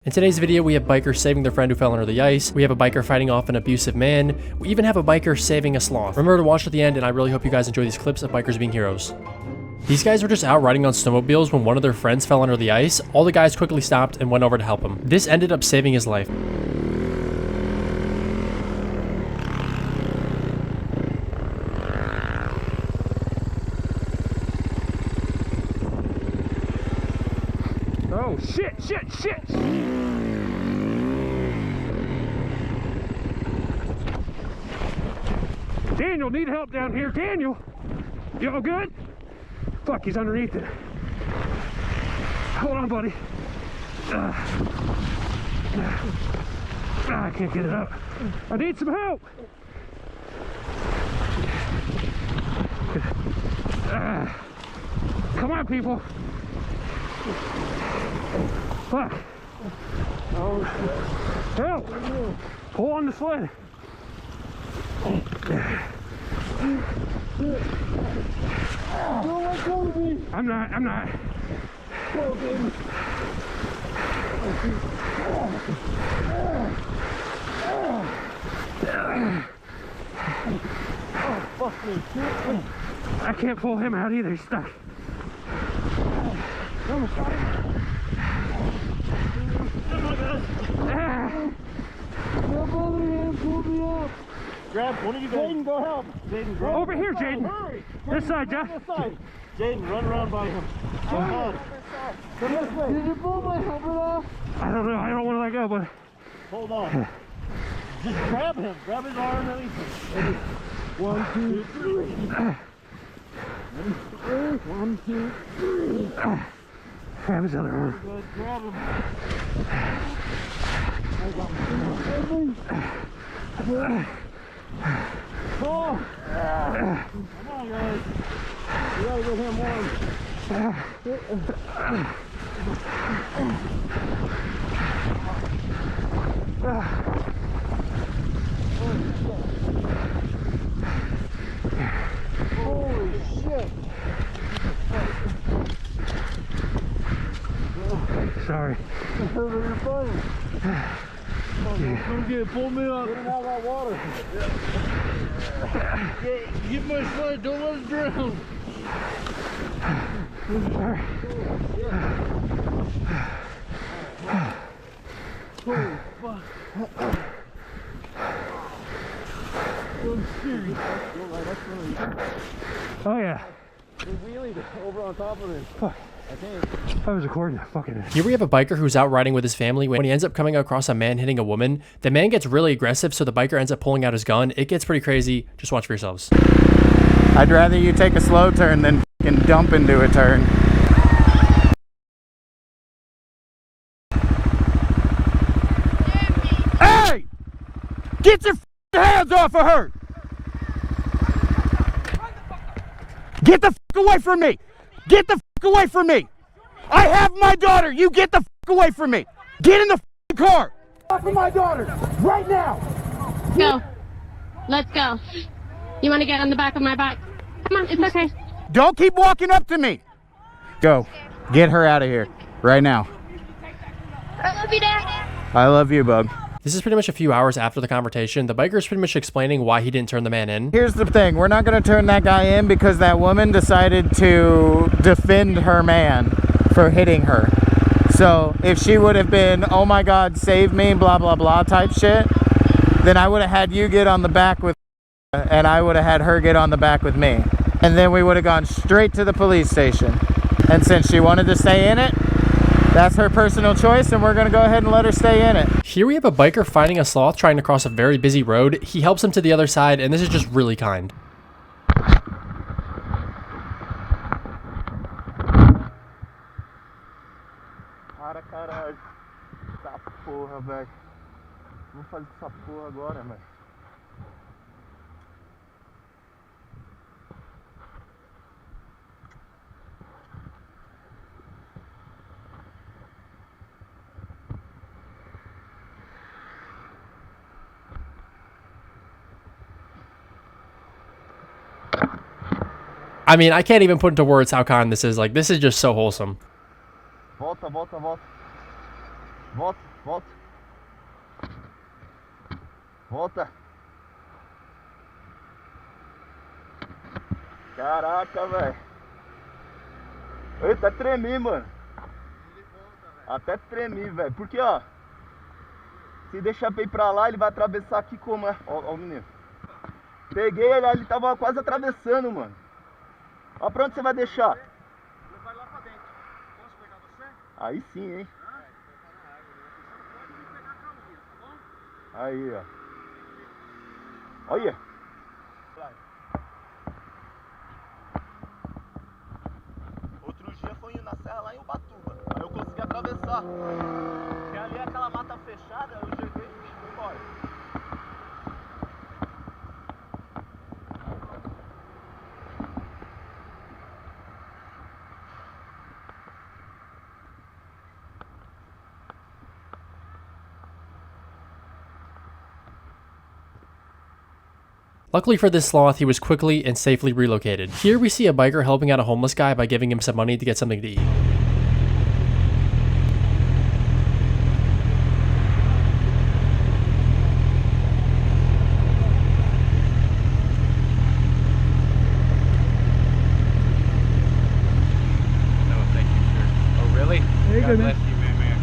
In today's video, we have bikers saving their friend who fell under the ice. We have a biker fighting off an abusive man. We even have a biker saving a sloth. Remember to watch to the end, and I really hope you guys enjoy these clips of bikers being heroes. These guys were just out riding on snowmobiles when one of their friends fell under the ice. All the guys quickly stopped and went over to help him. This ended up saving his life. Oh, shit! Daniel, need help down here. Daniel, you all good? Fuck, he's underneath it. Hold on, buddy. I can't get it up. I need some help. Come on, people. Fuck. Oh, help! Pull on the sled. I'm not. Oh, fuck me. I can't pull him out either, he's stuck. Almost got him. Oh my God. Pull me up. Grab one of you guys. Jaden, go help. Jaden, grab. Over here, Jaden. Hurry. This side, Josh. This side. Jaden, run around by him. Come on. Come this way. Did you pull my helmet off? I don't know. I don't want to let go, but. Hold on. Just grab him. Grab his arm and everything. 1, 2, 3. 1, 2, 3. Grab his other arm. Good. Grab him. Oh. Come on, guys. We gotta get him warm. Holy shit. Sorry. You're fine. Come get it, pull me up. Get him out of that water. Get my sled, don't let us drown. Sorry. Holy fuck. Oh yeah. We wheelied over on top of it. Fuck. I was recording. Fucking. Here we have a biker who's out riding with his family. When he ends up coming across a man hitting a woman, the man gets really aggressive, so the biker ends up pulling out his gun. It gets pretty crazy. Just watch for yourselves. I'd rather you take a slow turn than fucking dump into a turn. Hey! Get your hands off of her! Get the away from me! Get the away from me! I have my daughter! You get the away from me! Get in the car! Off of my daughter! Right now! Go. Let's go. You want to get on the back of my bike? Come on, it's okay. Don't keep walking up to me! Go. Get her out of here. Right now. I love you, Dad. I love you, bub. This is pretty much a few hours after the confrontation. The biker is pretty much explaining why he didn't turn the man in. Here's the thing. We're not going to turn that guy in because that woman decided to defend her man for hitting her. So if she would have been, oh my God, save me, blah, blah, blah type shit, then I would have had you get on the back with her, and I would have had her get on the back with me. And then we would have gone straight to the police station. And since she wanted to stay in it, that's her personal choice, and we're going to go ahead and let her stay in it. Here we have a biker fighting a sloth trying to cross a very busy road. He helps him to the other side, and this is just really kind. Para, caralho. Tá porra, velho. Vou fazer essa porra agora, velho. I mean, I can't even put into words how kind this is. Like, this is just so wholesome. Volta, volta, volta. Volta. Volta. Volta. Caraca, velho. Eita, tremi, mano. Até tremi, velho. Porque, ó, se deixar pra ir pra lá, ele vai atravessar aqui como é. Ó o menino. Peguei ele, ele tava quase atravessando, mano. Ó, pra onde você vai deixar? Levar lá pra dentro. Posso pegar você? Aí sim, hein. Aí, ó. Olha. Outro dia foi na serra lá em Ubatuba. Aí eu consegui atravessar. Porque ali é aquela mata fechada, eu joguei e fui embora. Luckily for this sloth, he was quickly and safely relocated. Here we see a biker helping out a homeless guy by giving him some money to get something to eat. Very good, man. Bless you, man.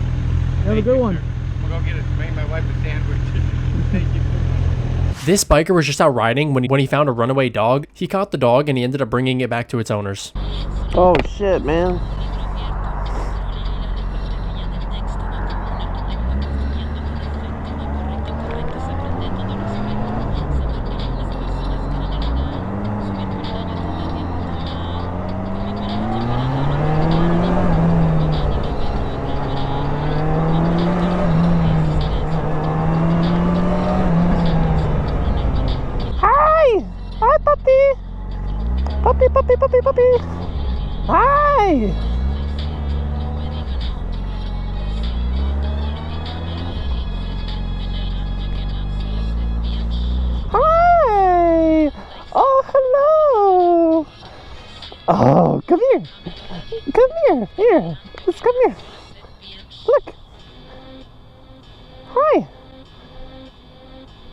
Have a good one. I'm gonna go get it. Make my wife a sandwich. Thank you. This biker was just out riding when he found a runaway dog. He caught the dog and he ended up bringing it back to its owners. Oh shit, man. Hi, puppy. Puppy. Hi. Hi. Oh, hello. Oh, come here. Come here. Here. Let's come here. Look. Hi.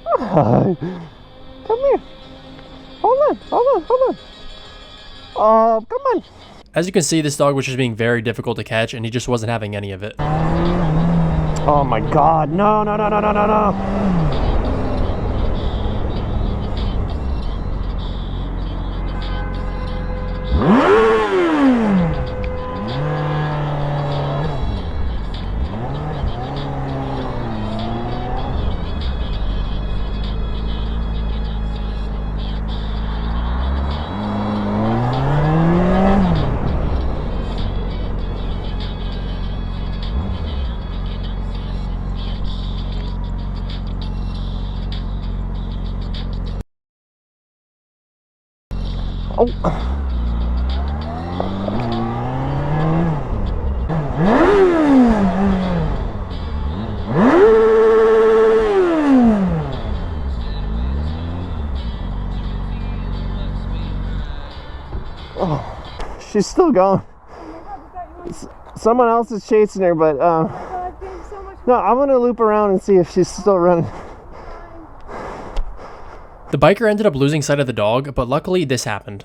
Hi. Come here. Hold on. Oh, come on. As you can see, this dog was just being very difficult to catch and he just wasn't having any of it. Oh my God, no. Oh, she's still going. Someone else is chasing her, but no, I'm gonna loop around and see if she's still running. The biker ended up losing sight of the dog, but luckily this happened.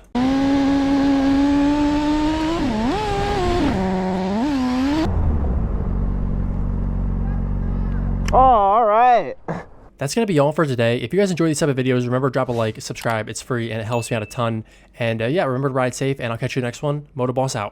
Oh, all right. That's going to be all for today. If you guys enjoy these type of videos, remember to drop a like, subscribe. It's free and it helps me out a ton. And yeah, remember to ride safe and I'll catch you next one. Moto Boss out.